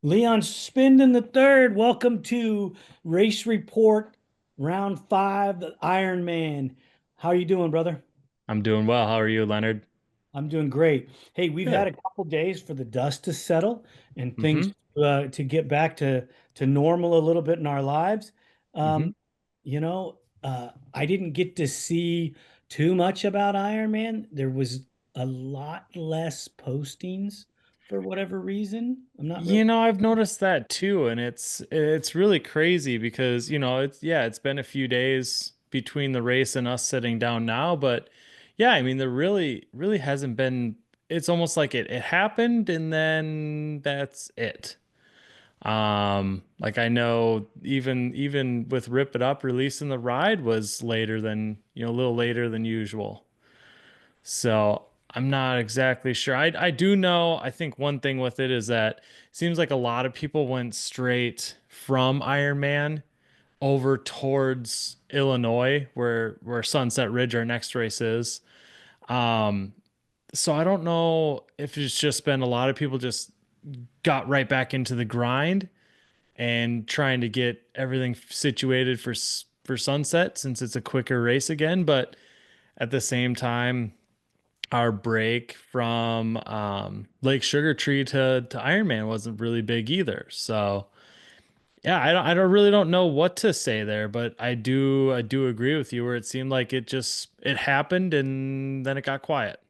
Leon Spinden the third. Welcome to Race Report Round 5, the Ironman. How are you doing, brother? I'm doing well. How are you, Leonard? I'm doing great. Hey, we've had Good. a couple days for the dust to settle and Mm-hmm. things to get back to normal a little bit in our lives. Mm-hmm. Um, I didn't get to see too much about Ironman. There was a lot less postings for whatever reason. I'm not really. I've noticed that too, and it's really crazy because, it's been a few days between the race and us sitting down now, but yeah, I mean, there really hasn't been. It's almost like it happened and then that's it. Like I know even with Rip It Up releasing the ride was later than, a little later than usual. So I'm not exactly sure. I do know, I think one thing with it is that it seems like a lot of people went straight from Ironman over towards Illinois, where Sunset Ridge, our next race is. Um, so I don't know if it's just been a lot of people just got right back into the grind and trying to get everything situated for Sunset since it's a quicker race again, but at the same time our break from Lake Sugar Tree to Ironman wasn't really big either. So yeah, I don't really don't know what to say there, but I do agree with you where it seemed like it happened and then it got quiet.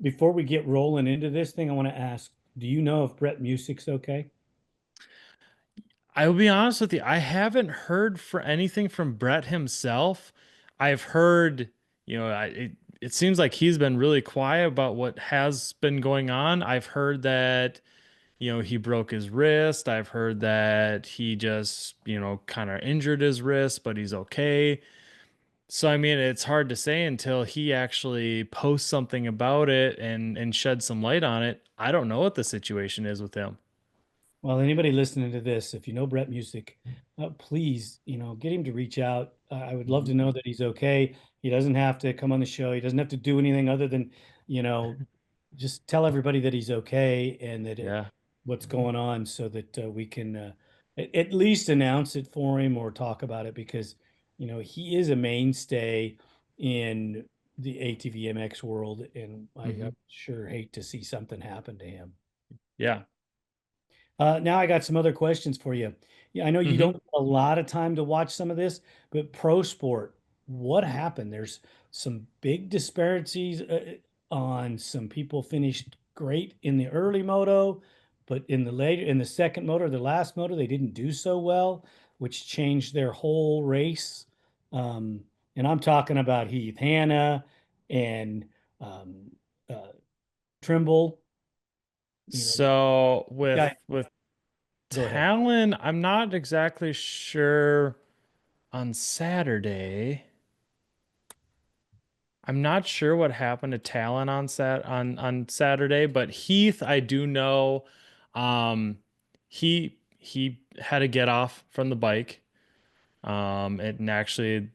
Before we get rolling into this thing, I want to ask, do you know if Brett Music's okay? I will be honest with you, I haven't heard for anything from Brett himself. I've heard, it seems like he's been really quiet about what has been going on. I've heard that he broke his wrist. I've heard that he just, kind of injured his wrist, but he's okay. So, I mean, it's hard to say until he actually posts something about it and sheds some light on it. I don't know what the situation is with him. Well, anybody listening to this, if you know Brett Music, please, get him to reach out. I would love Mhm. to know that he's okay. He doesn't have to come on the show. He doesn't have to do anything other than, you know, just tell everybody that he's okay and Yeah. what's going on so that we can at least announce it for him or talk about it because, he is a mainstay in the ATV world, and I Hmm. sure hate to see something happen to him. Yeah. Now I got some other questions for you. Yeah, I know you don't Hmm. have a lot of time to watch some of this, but pro sport, what happened? There's some big disparities on some people finished great in the early moto, but in the second moto, the last moto, they didn't do so well, which changed their whole race. Um, and I'm talking about Heath Hannah and um, uh, Trimble. You know, So guy. with Go ahead. Talon, I'm not exactly sure on Saturday. I'm not sure what happened to Talon on Saturday, but Heath, I do know, he had to get off from the bike. And actually,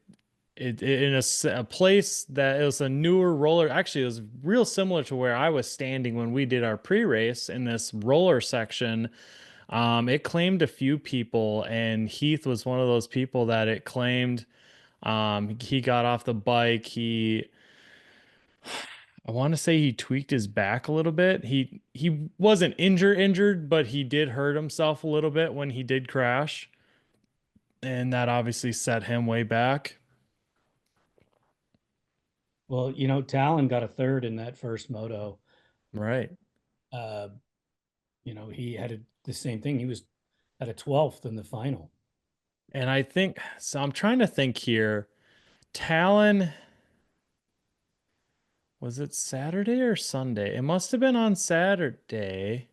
in a place that it was a newer roller. Actually, it was real similar to where I was standing when we did our pre-race in this roller section. It claimed a few people, and Heath was one of those people that it claimed. He got off the bike. I want to say he tweaked his back a little bit. He wasn't injured, but he did hurt himself a little bit when he did crash, and that obviously set him way back. Well, Talon got a third in that first moto. Right. Uh, he had the same thing. He was at a 12th in the final. And I think so. I'm trying to think here. Talon, was it Saturday or Sunday? It must have been on Saturday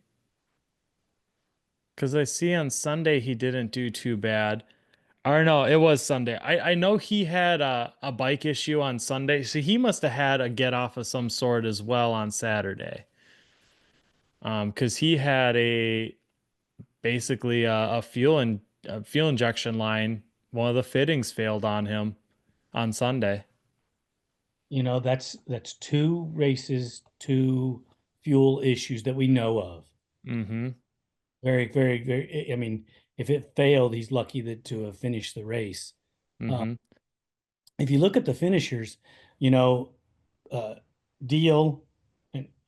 because I see on Sunday he didn't do too bad. Or no, it was Sunday. I know he had a bike issue on Sunday, so he must have had a get off of some sort as well on Saturday. Because he had basically a fuel injection line. One of the fittings failed on him on Sunday. That's two races, two fuel issues that we know of. Mm-hmm. Very, very, very. I mean, if it failed, he's lucky that to have finished the race. Uh, Mm-hmm. if you look at the finishers, you know, uh, Deal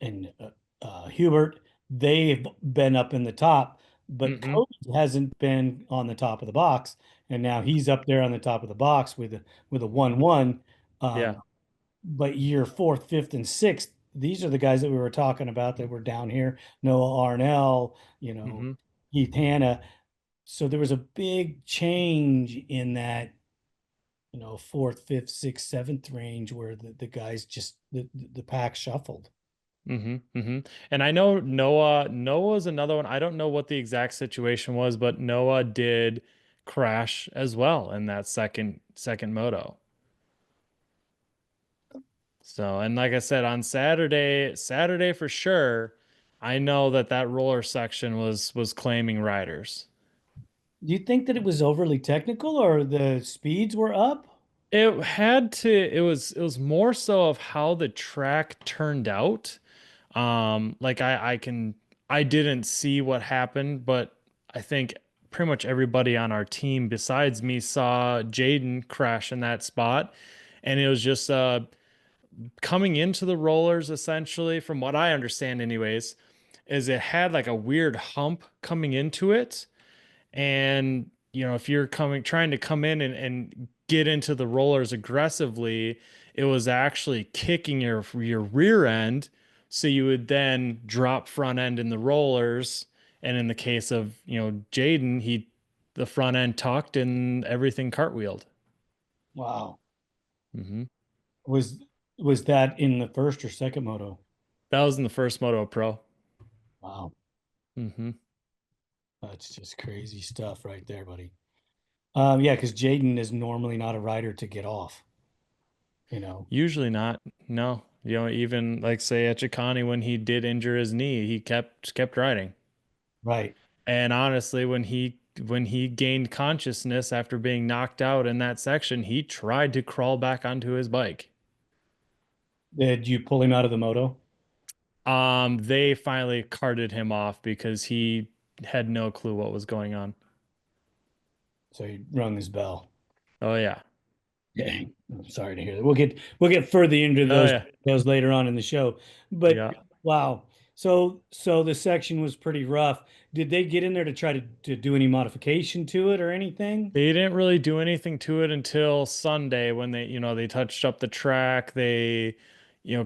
and Hubert, they've been up in the top, but Mm-hmm. Cody hasn't been on the top of the box, and now he's up there on the top of the box with a 1-1. Yeah. But year fourth, fifth, and sixth, these are the guys that we were talking about that were down here. Noah Arnel, Mm-hmm. Heath Hannah. So there was a big change in that, fourth, fifth, sixth, seventh range where the guys just the pack shuffled. Mm-hmm. Mm-hmm. And I know Noah's another one. I don't know what the exact situation was, but Noah did crash as well in that second moto. So, and like I said, on Saturday for sure, I know that that roller section was claiming riders. Do you think that it was overly technical or the speeds were up? It was more so of how the track turned out. Like I didn't see what happened, but I think pretty much everybody on our team besides me saw Jaden crash in that spot. And it was just coming into the rollers essentially, from what I understand anyways, is it had like a weird hump coming into it. And if you're coming trying to come in and get into the rollers aggressively, it was actually kicking your rear end. So you would then drop front end in the rollers. And in the case of, Jaden, the front end tucked and everything cartwheeled. Wow. Hmm. Was was that in the first or second moto? That was in the first Moto Pro. Wow. Hmm. That's just crazy stuff right there, buddy. Yeah, because Jaden is normally not a rider to get off, you know. Usually not. No. Even like say at Chicani when he did injure his knee, he kept riding. Right. And honestly, when he gained consciousness after being knocked out in that section, he tried to crawl back onto his bike. Did you pull him out of the moto? They finally carted him off because he had no clue what was going on. So he rung his bell. Oh yeah. Dang. I'm sorry to hear that. We'll get further into Oh those yeah. details later on in the show. But Yeah. wow. So the section was pretty rough. Did they get in there to try to do any modification to it or anything? They didn't really do anything to it until Sunday when they touched up the track. They,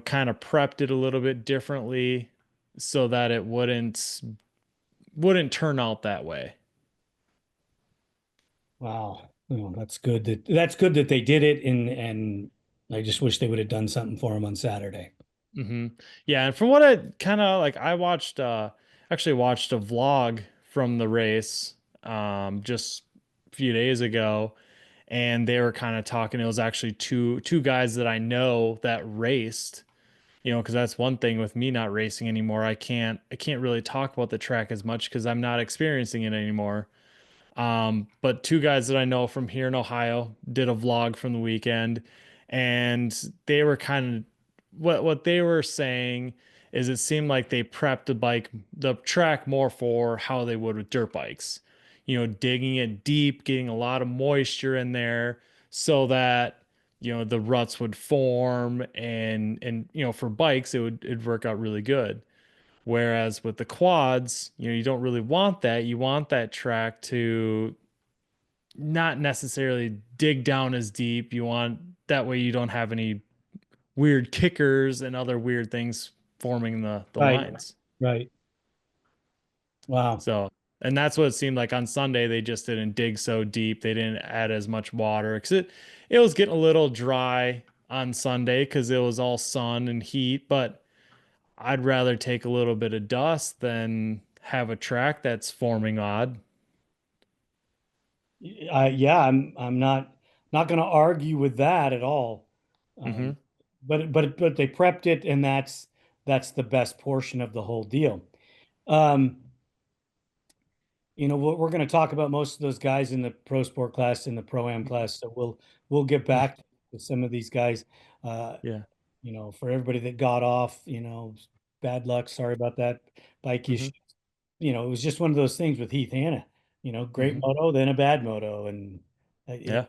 kind of prepped it a little bit differently so that it wouldn't turn out that way. Wow. Oh, that's good that they did it and I just wish they would have done something for him on Saturday. Hmm. Yeah, and from what I kind of like, I actually watched a vlog from the race just a few days ago, and they were kind of talking. It was actually two guys that I know that raced, because that's one thing with me not racing anymore. I can't really talk about the track as much because I'm not experiencing it anymore. But two guys that I know from here in Ohio did a vlog from the weekend, and they were kind of what they were saying is it seemed like they prepped the track more for how they would with dirt bikes. Digging it deep, getting a lot of moisture in there so that the ruts would form and for bikes it'd work out really good. Whereas with the quads, you don't really want that. You want that track to not necessarily dig down as deep. You want that way you don't have any weird kickers and other weird things forming the Right. lines. Right. Wow. So, and that's what it seemed like on Sunday. They just didn't dig so deep. They didn't add as much water because it was getting a little dry on Sunday because it was all sun and heat. But I'd rather take a little bit of dust than have a track that's forming odd. Yeah, I'm not going to argue with that at all. Hmm. Um, but they prepped it, and that's the best portion of the whole deal. Um, we're going to talk about most of those guys in the pro sport class and the pro am class, so we'll get back to some of these guys. Uh, Yeah. for everybody that got off, bad luck. Sorry about that bike Hmm. issue. it was just one of those things with Heath Hannah, great Hmm. moto, then a bad moto. And it, Yeah.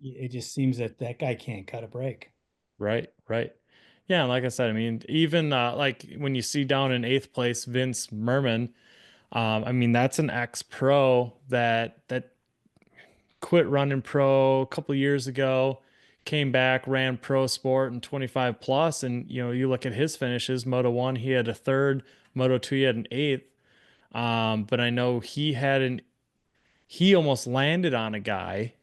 it just seems that that guy can't cut a break. Right. Right. Yeah. And like I said, I mean, even like when you see down in eighth place, Vince Merman, I mean, that's an ex-pro that quit running pro a couple years ago, came back, ran pro sport in 25 plus, and you look at his finishes. Moto one, he had a third. Moto two, he had an eighth. But I know he almost landed on a guy.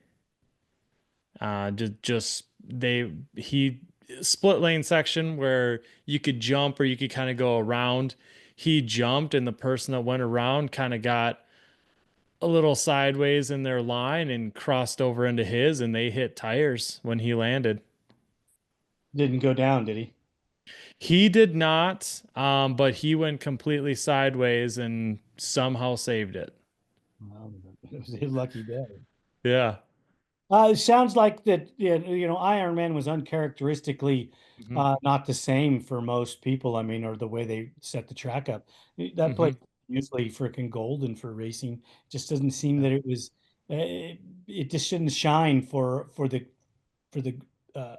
Just they he split lane section where you could jump or you could kind of go around. He jumped, and the person that went around kind of got a little sideways in their line and crossed over into his, and they hit tires when he landed. Didn't go down, did he? He did not, but he went completely sideways and somehow saved it. Well, it was his lucky day. Yeah. It sounds like that, yeah, Ironman was uncharacteristically Hmm. not the same for most people. I mean, or the way they set the track up. That place Hmm. usually freaking golden for racing. Just doesn't seem that it was. It just shouldn't shine for the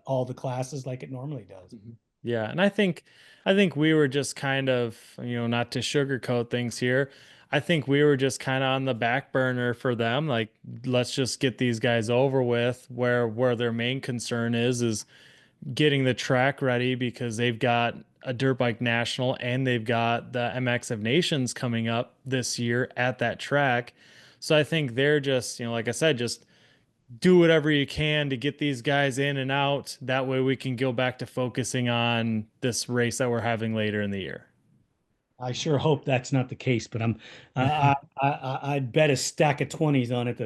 all the classes like it normally does. Mhm. Yeah, and I think we were just kind of, not to sugarcoat things here. I think we were just kind of on the back burner for them. Like, let's just get these guys over with. Where their main concern is getting the track ready because they've got a dirt bike national and they've got the MX of Nations coming up this year at that track. So I think they're just, like I said, just do whatever you can to get these guys in and out. That way we can go back to focusing on this race that we're having later in the year. I sure hope that's not the case, but I'd bet a stack of 20s on it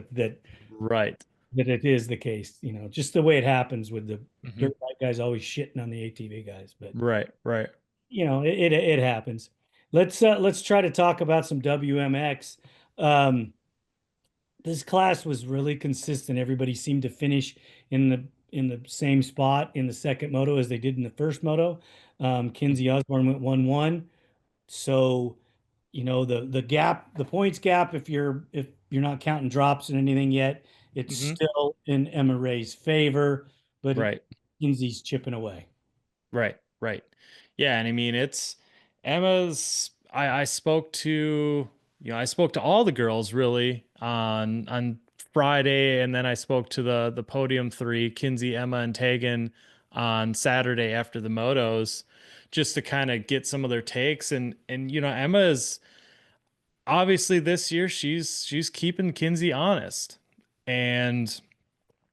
Right. that it is the case, just the way it happens with the Hmm. dirt bike guys always shitting on the ATV guys. But Right. Right. it happens. Let's try to talk about some WMX. Um, this class was really consistent. Everybody seemed to finish in the same spot in the second moto as they did in the first moto. Kinsey Osborn went 1-1. So, the points gap, if you're not counting drops and anything yet, it's Hmm. still in Emma Ray's favor, but Right. Kinsey's chipping away. Right. Right. Yeah. And I mean, it's Emma's. I spoke to, I spoke to all the girls really on Friday, and then I spoke to the podium three, Kinsey, Emma, and Taygun on Saturday after the motos, just to kind of get some of their takes. And Emma is obviously this year she's keeping Kinsey honest. And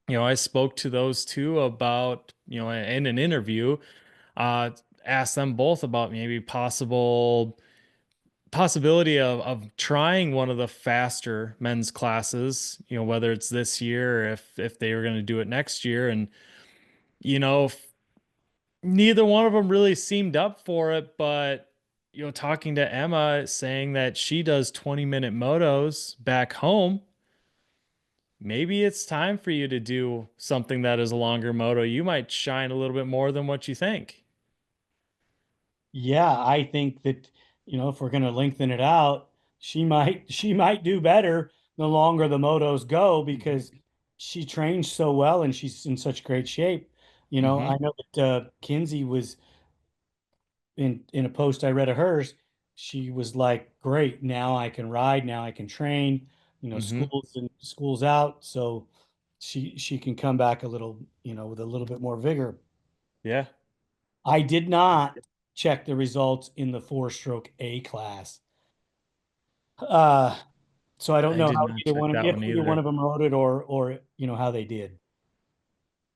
I spoke to those two about, in an interview, uh, asked them both about maybe possibility of trying one of the faster men's classes, whether it's this year or if they were going to do it next year. And, neither one of them really seemed up for it, but talking to Emma saying that she does 20-minute motos back home, maybe it's time for you to do something that is a longer moto. You might shine a little bit more than what you think. Yeah, I think that, if we're going to lengthen it out, she might do better the longer the motos go Hmm. because she trains so well and she's in such great shape. Hmm. I know that Kinsey was in a post I read of hers, she was like, "Great, now I can ride, now I can train." Hmm. School's out, so she can come back a little, with a little bit more vigor. Yeah. I did not check the results in the four-stroke A class. Uh, so I don't I know did how not either check one of that if one either one either. of them wrote it or how they did.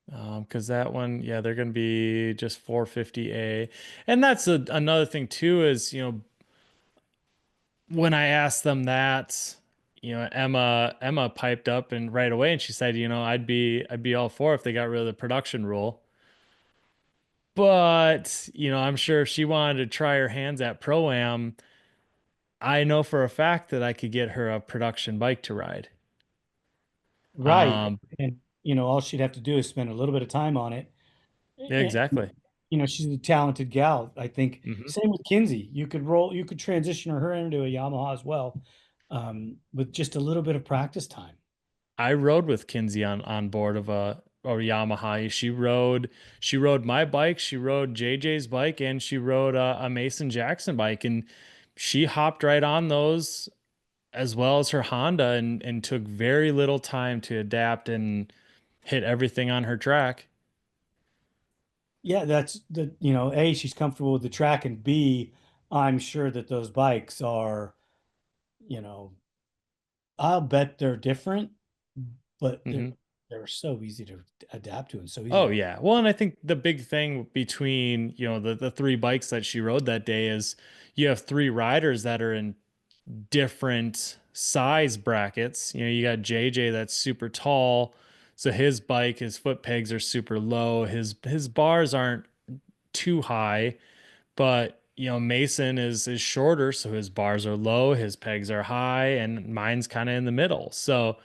Because that one, yeah, they're going to be just 450A. And that's another thing too is, when I asked them that, Emma piped up and right away and she said, I'd be all for if they got rid of the production rule. But, I'm sure if she wanted to try her hands at Pro-Am, I know for a fact that I could get her a production bike to ride. Right. Um, And all she'd have to do is spend a little bit of time on it. yeah, And, exactly. she's a talented gal. I think Hmm. same with Kinsey. You could transition her into a Yamaha as well, with just a little bit of practice time. I rode with Kinsey on board of a Yamaha. She rode my bike, she rode JJ's bike, and she rode a Mason Jackson bike, and she hopped right on those as well as her Honda, and took very little time to adapt and hit everything on her track. Yeah, that's A, she's comfortable with the track, and B, I'm sure that those bikes are, you know, I'll bet they're different, but they're Hmm. they're so easy to adapt to and so easy Oh to. yeah. Well, and I think the big thing between, the three bikes that she rode that day is you have three riders that are in different size brackets. You got JJ that's super tall, so his bike, his foot pegs are super low. His bars aren't too high, but Mason is shorter, so his bars are low, his pegs are high, and mine's kind of in the middle. So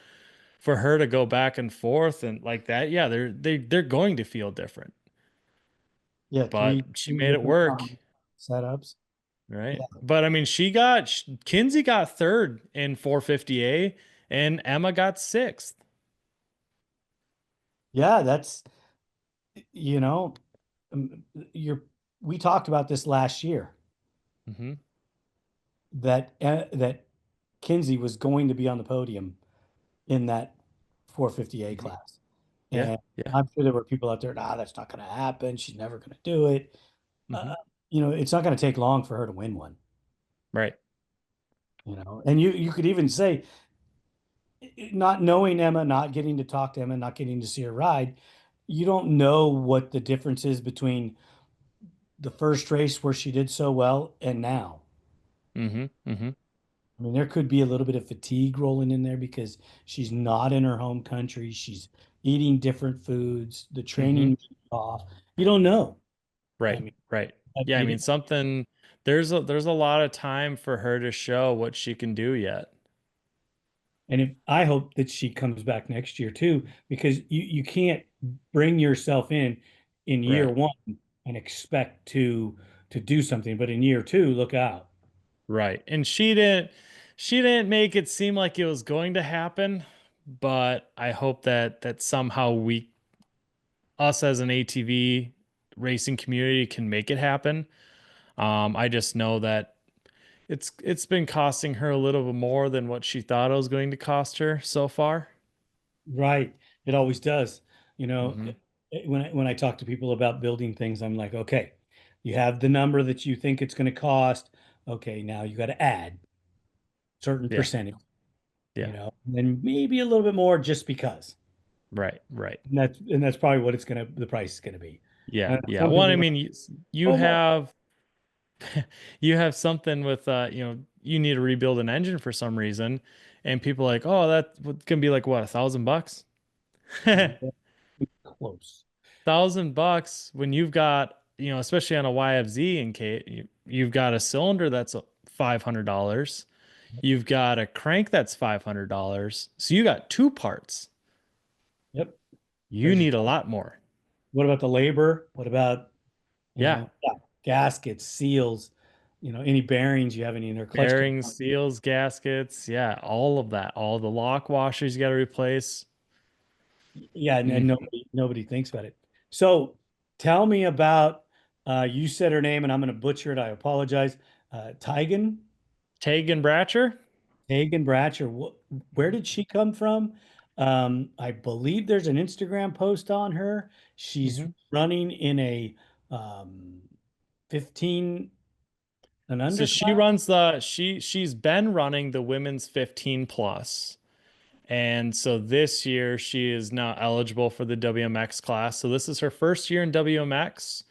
for her to go back and forth and like that, yeah, they're going to feel different. Yeah, But three she three made it different work, setups. right? Yeah, But I mean, Kinsey got third in 450A, and Emma got sixth. yeah, that's you know, um, you're we talked about this last year Hmm. that Kinsey was going to be on the podium in that 450A Hmm. class. Yeah, And yeah. I'm sure there were people out there, that's not going to happen. She's never going to do it. Hmm. It's not going to take long for her to win one, Right. and you could even say, not knowing Emma, not getting to talk to Emma, not getting to see her ride, you don't know what the difference is between the first race where she did so well and now. Hmm. Hmm. I mean, there could be a little bit of fatigue rolling in there because she's not in her home country. She's eating different foods. The Hmm. training is off. You don't know. I Right. mean, Right. but Yeah, I mean something there's a lot of time for her to show what she can do yet. and if I hope that she comes back next year too, because you can't bring yourself in year Right. one and expect to do something, but in year two, look out. Right. And she didn't make it seem like it was going to happen, but I hope that somehow we us as an ATV racing community can make it happen. I just know that it's been costing her a little bit more than what she thought it was going to cost her so far. Right. It always does. You know, Hmm. when I talk to people about building things, I'm like, okay, you have the number that you think it's going to cost. Okay, now you got to add certain Yeah. percentage, Yeah. and then maybe a little bit more just because. Right. Right. And that's probably what the price is gonna be. Yeah. Yeah. Some Well, people I are like, mean, you oh no. have you have something with you need to rebuild an engine for some reason, and people are like, oh, that can be like what, $1,000. Yeah, close. $1,000 when you've got, especially on a YFZ, in case you've got a cylinder that's $500. You've got a crank that's $500. So you got two parts. Yep. You There's your need a lot more. what about the labor? What about, Yeah. yeah, gaskets, seals, any bearings you have any in their clutch. Bearings, seals, gaskets. Yeah. All of that. All the lock washers you got to replace. Yeah, and Mhm. nobody thinks about it. So tell me about, you said her name and I'm gonna butcher it. I apologize. Taygun, Taygun Bratcher. Taygun Bratcher. Where did she come from? I believe there's an Instagram post on her. She's Hmm. running in a, um, 15 and So under she class. runs she's been running the women's 15 plus. And so this year she is now eligible for the WMX class. So this is her first year in WMX.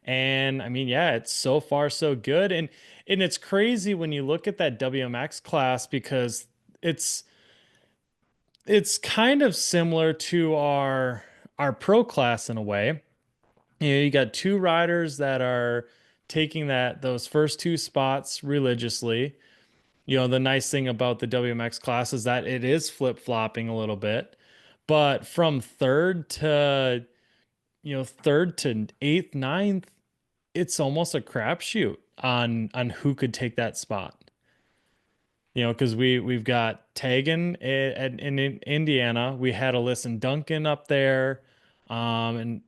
And I mean, yeah, it's so far so good. And it's crazy when you look at that WMX class because it's it's kind of similar to our pro class in a way. You got two riders that are taking those first two spots religiously. The nice thing about the WMX class is that it is flip-flopping a little bit. But from third to eighth, ninth, it's almost a crapshoot on who could take that spot. Because we've got Taygun in Indiana. We had Alyssa Duncan up there, and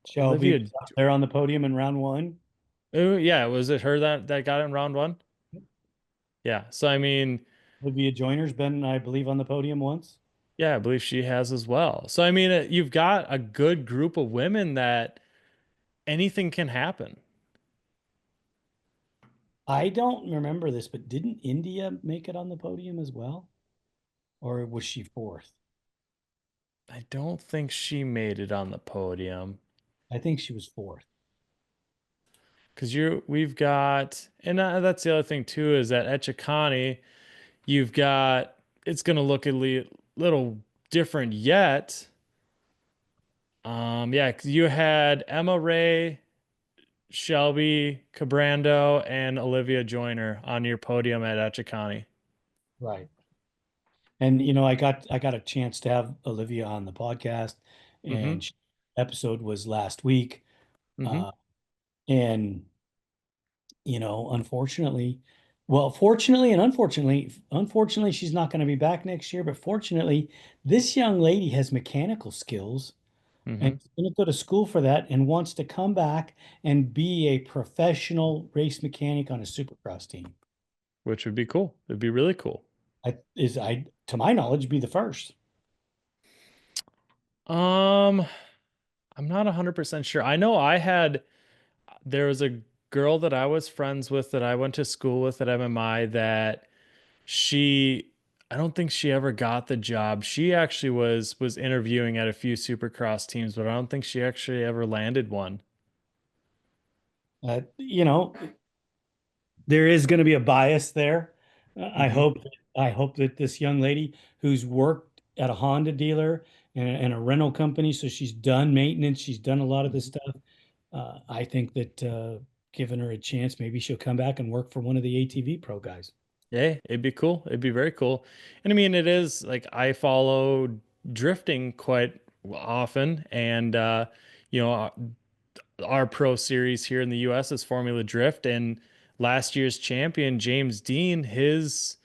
Shelby Olivia. was up there on the podium in round one. Oh, yeah, was it her that got it in round one? Yeah. So I mean, Olivia Joyner's been, I believe, on the podium once. yeah, I believe she has as well. So I mean, you've got a good group of women that anything can happen. I don't remember this, but didn't India make it on the podium as well? Or was she fourth? I don't think she made it on the podium I think she was fourth. because we've got, and that's the other thing too is that at Chicani, you've got it's going to look little different yet. Yeah, 'cause you had Emma Wray, Shelby Cabrando, and Olivia Joyner on your podium at Etchicani. Right. And I got a chance to have Olivia on the podcast, Mm-hmm. and episode was last week. Mm-hmm. Uh, and unfortunately, well, fortunately and unfortunately, she's not going to be back next year. But fortunately, this young lady has mechanical skills and Mm-hmm. is going to go to school for that and wants to come back and be a professional race mechanic on a supercross team. Which would be cool. It'd be really cool. To my knowledge, be the first. Um, I'm not 100% sure. I know there was a girl that I was friends with that I went to school with at MMI that she I don't think she ever got the job. She actually was interviewing at a few supercross teams, but I don't think she actually ever landed one. Uh, you know, there is going to be a bias there. Hmm. I hope that this young lady who's worked at a Honda dealer and a rental company, so she's done maintenance, she's done a lot of this Hmm. stuff. I think that giving her a chance, maybe she'll come back and work for one of the ATV pro guys. Yeah, it'd be cool. It'd be very cool. And I mean, it is like I follow drifting quite often, and you know, our pro series here in the US is Formula Drift, and last year's champion James Dean, his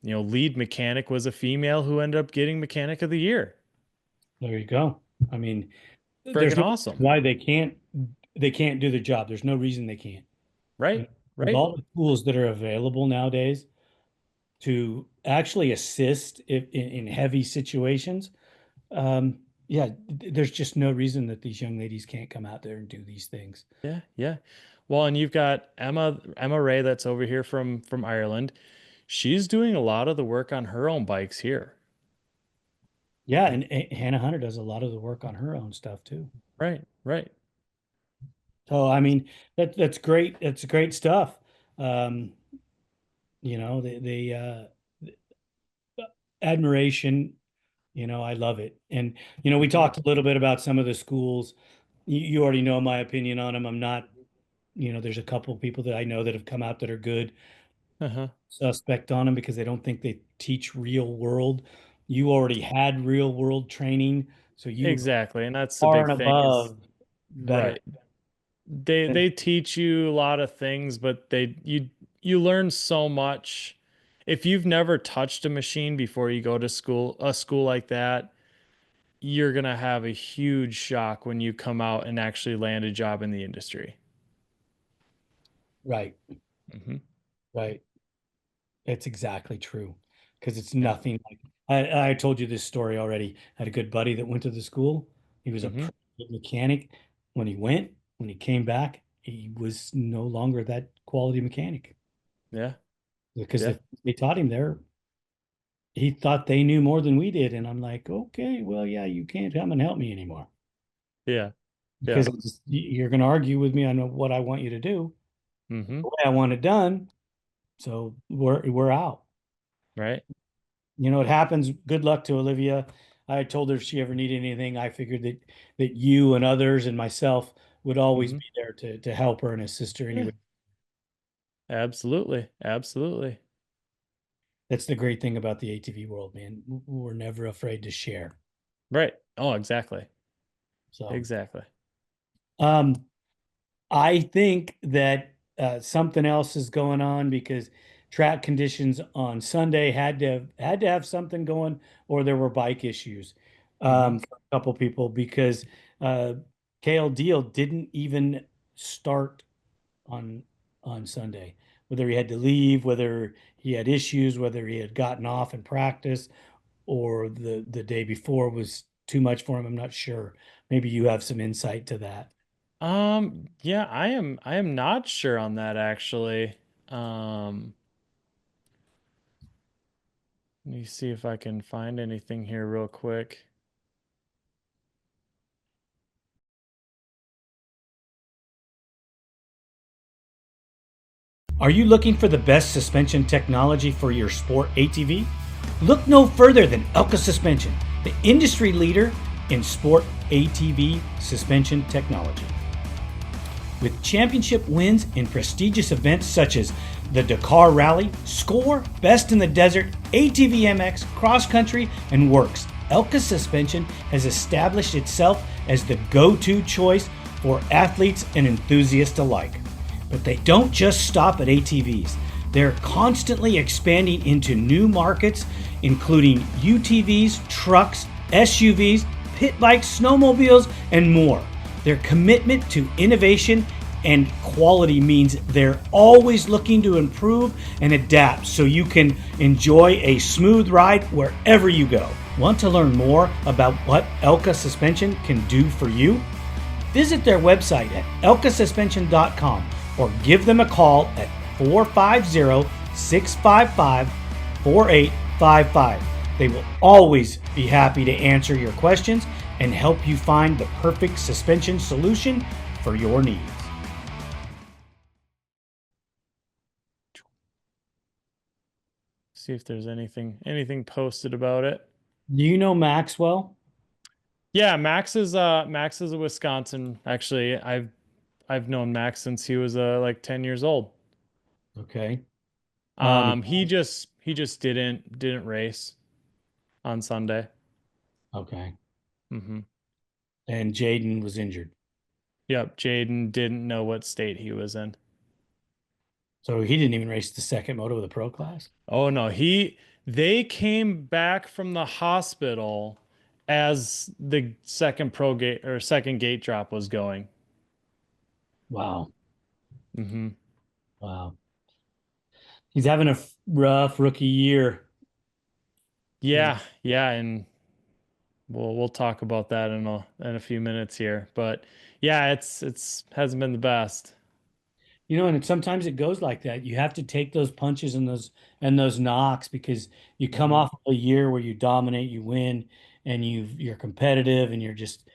lead mechanic was a female who ended up getting mechanic of the year. There you go. I mean, there's Friggin' no awesome. reason why they can't do the job. There's no reason they can't. Right? With Right? all the tools that are available nowadays to actually assist in heavy situations, yeah, there's just no reason that these young ladies can't come out there and do these things. Yeah, yeah. Well, and you've got Emma Ray that's over here from Ireland. She's doing a lot of the work on her own bikes here. Yeah, and Hannah Hunter does a lot of the work on her own stuff too. Right, right. So I mean, that's great. That's great stuff. Um, the admiration. I love it. And we Hmm. talked a little bit about some of the schools. You already know my opinion on them. I'm not. There's a couple of people that I know that have come out that are good. Uh-huh. Suspect on them because they don't think they teach real world. You already had real world training, so you Exactly. And that's the far big and thing is above better right. They than they teach you a lot of things, but you learn so much. If you've never touched a machine before you go to a school like that, you're gonna have a huge shock when you come out and actually land a job in the industry. right, Hmm. right. It's exactly true because it's Yeah. nothing like I told you this story already. I had a good buddy that went to the school. He was a Hmm. pretty good mechanic. When he came back, he was no longer that quality mechanic Yeah. because Yeah. they taught him there. He thought they knew more than we did, and I'm like, okay, well, yeah, you can't come and help me anymore Yeah. Yeah. because you're going to argue with me on what I want you to do, Hmm. the way I want it done. So we're out. Right. It happens. Good luck to Olivia. I told her if she ever needed anything, I figured that you and others and myself would always Hmm. be there to help her and assist her Yeah. anyway. Absolutely. Absolutely. That's the great thing about the ATV world, man. We're never afraid to share. Right. Oh, exactly. So, Exactly. um, I think that something else is going on because track conditions on Sunday had to have something going, or there were bike issues Hmm. for a couple people because uh, Cale Deal didn't even start on on Sunday. Whether he had to leave, whether he had issues, whether he had gotten off in practice, or the day before was too much for him, I'm not sure. Maybe you have some insight to that. Yeah, I am not sure on that actually. Um, Let me see if I can find anything here real quick. Are you looking for the best suspension technology for your sport ATV? Look no further than Elka Suspension, the industry leader in sport ATV suspension technology. With championship wins in prestigious events such as the Dakar Rally, Score, Best in the Desert, ATV MX, Cross Country, and Works, Elka Suspension has established itself as the go-to choice for athletes and enthusiasts alike. But they don't just stop at ATVs. They're constantly expanding into new markets, including UTVs, trucks, SUVs, pit bikes, snowmobiles, and more. Their commitment to innovation and quality means they're always looking to improve and adapt so you can enjoy a smooth ride wherever you go. Want to learn more about what Elka Suspension can do for you? Visit their website at elkasuspension.com or give them a call at 450 655 4855. They will always be happy to answer your questions and help you find the perfect suspension solution for your needs. See if there's anything posted about it. Do you know Maxwell? Yeah, Max is a Wisconsin. Actually, I've known Max since he was like 10 years old. Okay. He just didn't race on Sunday. Okay. Hmm. And Jaden was injured. Yep, Jaden didn't know what state he was in. So he didn't even race the second moto of the pro class. Oh no, they came back from the hospital as the second pro gate or second gate drop was going. Wow. Hmm. Wow. He's having a rough rookie year. You know, Yeah, yeah, and we'll talk about that in a few minutes here. But yeah, it's hasn't been the best. and sometimes it goes like that. You have to take those punches and those knocks because you come Hmm. off of a year where you dominate, you win, and you're competitive, and you're just,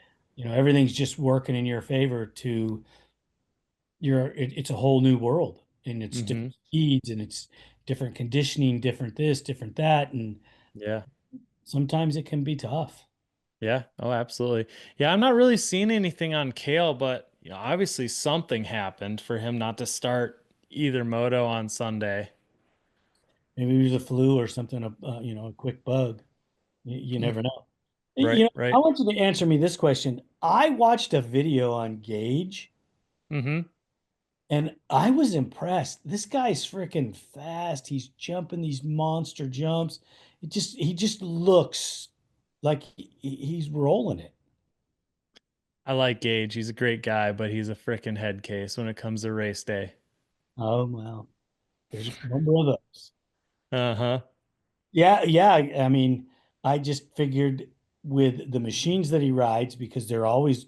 everything's just working in your favor. It's a whole new world, and it's Hmm. different speeds, and it's different conditioning, different this, different that, and Yeah. sometimes it can be tough. Yeah. Oh, absolutely. Yeah, I'm not really seeing anything on Kale, but obviously something happened for him not to start either moto on Sunday. Maybe it was a flu or something, a quick bug. You never know. Right, I right. want you to answer me this question. I watched a video on Gage Hmm. and I was impressed. This guy's freaking fast. He's jumping these monster jumps. He just looks like he's rolling it. I like Gage. He's a great guy, but he's a freaking head case when it comes to race day. Oh, well, there's a number of those. Uh-huh. Yeah, yeah. I mean, I just figured with the machines that he rides because they're always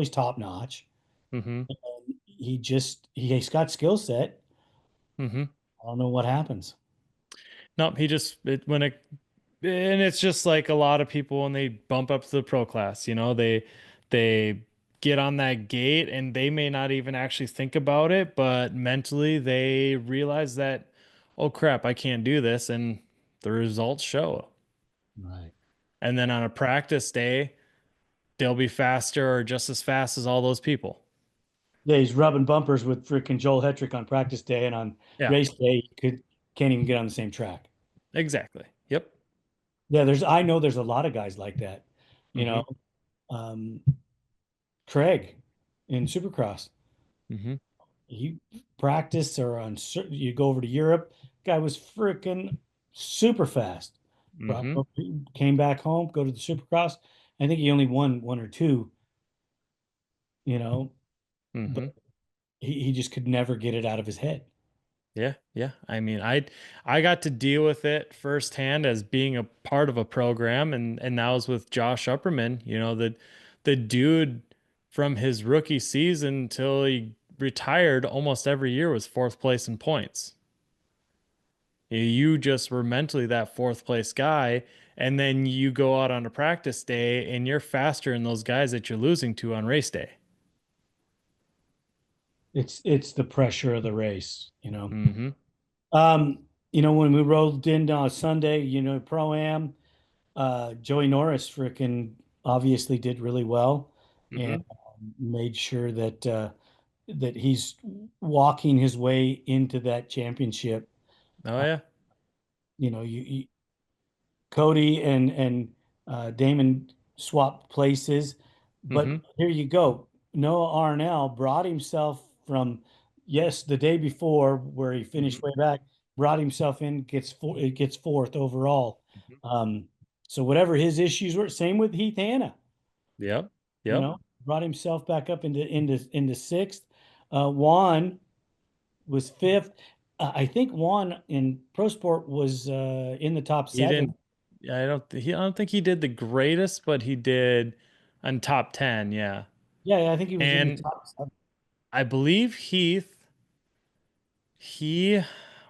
top notch. Hmm. He's got skill set. Hmm. I don't know what happens. Nope, he just it, when it and it's just like a lot of people when they bump up to the pro class, they get on that gate and they may not even actually think about it, but mentally they realize that, oh crap, I can't do this, and the results show. Right. And then on a practice day, they'll be faster or just as fast as all those people. Yeah, he's rubbing bumpers with freaking Joel Hetrick on practice day, and on Yeah, race day, can't even get on the same track. exactly. Yep. Yeah, I know there's a lot of guys like that. You Hmm. know, um, Craig in Supercross. Mm-hmm. He practiced or on you go over to Europe. Guy was freaking super fast. Brought, Mm-hmm. came back home, go to the Supercross. I think he only won one or two, you know, but Mm-hmm. he just could never get it out of his head. Yeah, yeah. I mean, I got to deal with it firsthand as being a part of a program, and that was with Josh Upperman. You know, the dude from his rookie season till he retired almost every year was fourth place in points. You just were mentally that fourth place guy, and then you go out on a practice day and you're faster than those guys that you're losing to on race day. It's the pressure of the race, you know. Mm-hmm. Um, when we rolled in on Sunday, pro am, Joey Norris freaking obviously did really well and Mm-hmm. made sure that he's walking his way into that championship. Oh Uh, yeah. Cody and Damon swapped places, but Mm-hmm. here you go. Noah Arnel brought himself from yes the day before where he Mm-hmm. finished way back, brought himself in, it gets fourth overall. Mm-hmm. Um, so whatever his issues were, same with Heath Hannah, Yep. you Yep. know, brought himself back up into sixth. Juan was fifth. I think Juan in pro sport was in the top He seven. didn't. I don't think he did the greatest, but he did on top 10. Yeah. Yeah, I think he was in the And top seven. I believe he,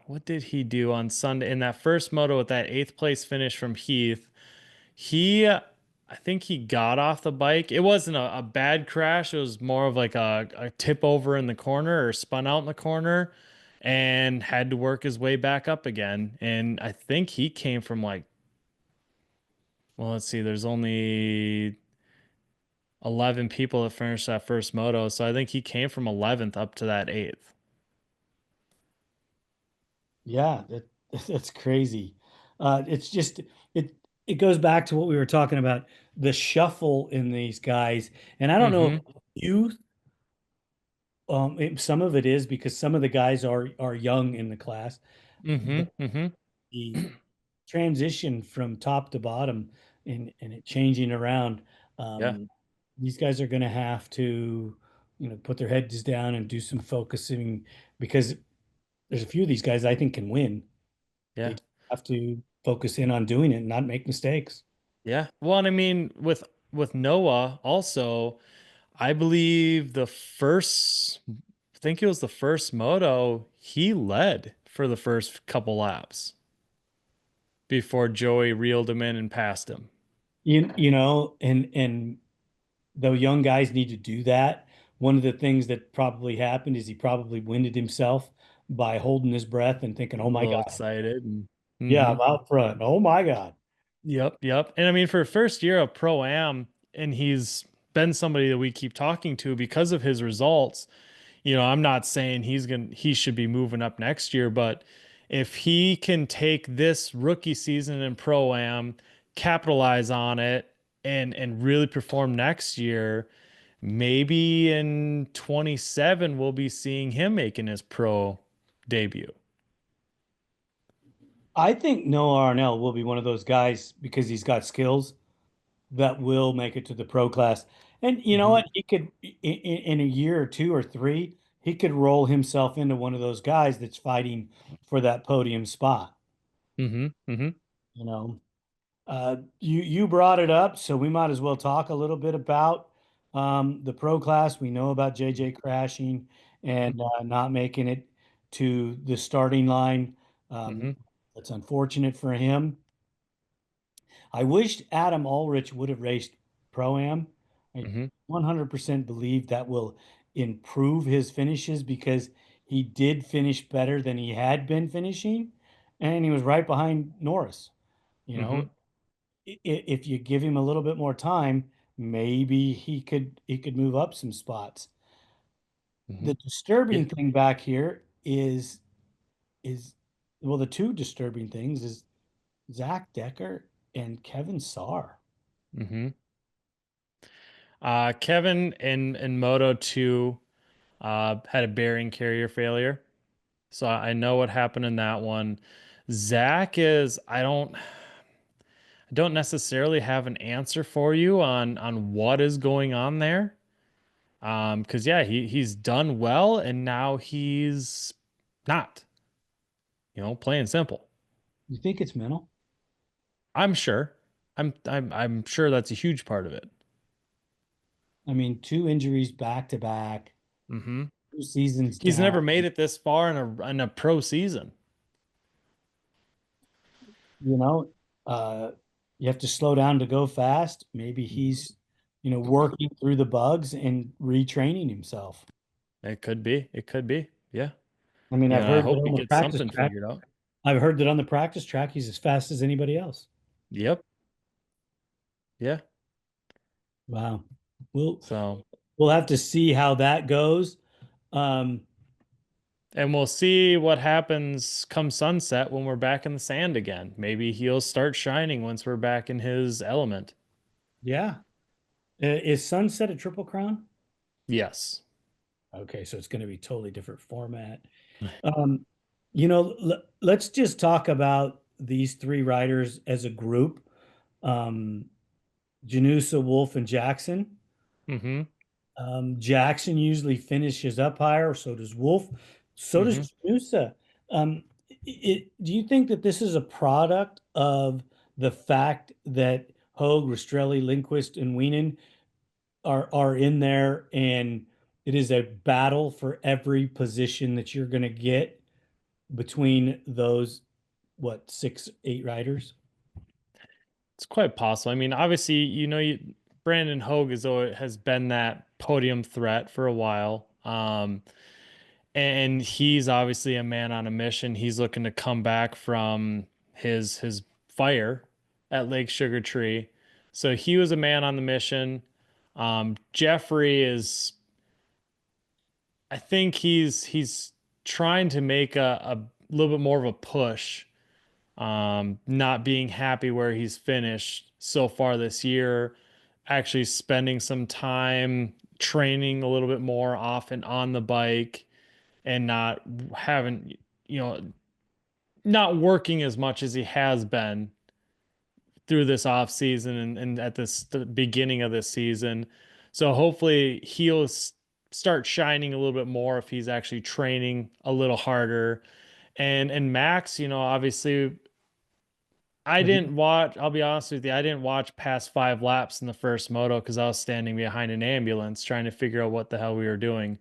what did he do on Sunday in that first moto with that eighth place finish from Heath? I think he got off the bike. It wasn't a bad crash. It was more of like a tip over in the corner or spun out in the corner and had to work his way back up again. And I think he came from like, well, let's see, there's only 11 people that finished that first moto. So I think he came from 11th up to that eighth. Yeah, that's crazy. It's just it it goes back to what we were talking about, the shuffle in these guys. And I don't know Mm-hmm. if youth, some of it is because some of the guys are young in the class, Mm-hmm. but Mm-hmm. the transition from top to bottom and it changing around, Yeah. um, these guys are going to have to, put their heads down and do some focusing because there's a few of these guys I think can win. They Yeah. just have to focus in on doing it and not make mistakes. Yeah. Well, and I mean, with Noah also, I believe I think it was the first moto, he led for the first couple laps before Joey reeled him in and passed him. And though young guys need to do that, one of the things that probably happened is he probably winded himself by holding his breath and thinking, "Oh A my little God, excited. And, yeah, hmm. I'm out front. Oh my God." Yep, yep. And I mean, for first year of Pro Am, and he's been somebody that we keep talking to because of his results. I'm not saying he should be moving up next year, but if he can take this rookie season in Pro Am, capitalize on it, and really perform next year, maybe in 27 we'll be seeing him making his pro debut. I think Noah Arnell will be one of those guys because he's got skills that will make it to the pro class. And you know Hmm. what? He could, in a year or two or three, he could roll himself into one of those guys that's fighting for that podium spot. Hmm. Hmm. You know, you brought it up, so we might as well talk a little bit about the pro class. We know about JJ crashing and not making it to the starting line. Um, Hmm. that's unfortunate for him. I wished Adam Ulrich would have raced Pro-Am. I Hmm. 100% believe that will improve his finishes because he did finish better than he had been finishing, and he was right behind Norris. You know, Hmm. if you give him a little bit more time, maybe he could move up some spots. Hmm. The Yeah. disturbing thing back here is well, the two disturbing things is Zach Decker and Kevin Sarr. Hmm. Kevin in Moto 2. Had a bearing carrier failure. So I know what happened in that one. Zach is, I don't necessarily have an answer for you on what is going on there. Because yeah, he's done well and now he's not, plain and simple. You think it's mental? I'm sure. I'm sure that's a huge part of it. I mean, two injuries back to back, Hmm. 2 seasons He's down. never made it this far in a pro season. You know, uh, you have to slow down to go fast. Maybe he's, working through the bugs and retraining himself. It could be. It could be. Yeah. I mean, Yeah. I've And I heard that hope on he the gets practice something track. figured out. I've heard that on the practice track, he's as fast as anybody else. Yep. Yeah. Wow. We'll So, we'll have to see how that goes. Um, and we'll see what happens come sunset when we're back in the sand again. Maybe he'll start shining once we're back in his element. yeah. Is Sunset a Triple Crown? Yes. Okay, so it's going to be totally different format. Um, let's just talk about these three riders as a group. Um, Janusa, Wolf, and Jackson. Mm-hmm. Jackson usually finishes up higher, so does Wolf, so Mm-hmm. does Janusa. Um, do you think that this is a product of the fact that Hogue, Rastrelli, Lindquist, and Wienen are in there, and it is a battle for every position that you're going to get between those, what, six, eight riders? It's quite possible. I mean, obviously, Brandon Hogue has been that podium threat for a while. And he's obviously a man on a mission. He's looking to come back from his fire at Lake Sugar Tree. So he was a man on the mission. Jeffrey is, I think he's trying to make a little bit more of a push, not being happy where he's finished so far this year, actually spending some time training a little bit more off and on the bike and not having, you know, not working as much as he has been through this off season and at the beginning of this season. So hopefully start shining a little bit more if he's actually training a little harder. And Max, obviously I Have you didn't watch, I'll be honest with you, I didn't watch past 5 laps in the first moto because I was standing behind an ambulance trying to figure out what the hell we were doing.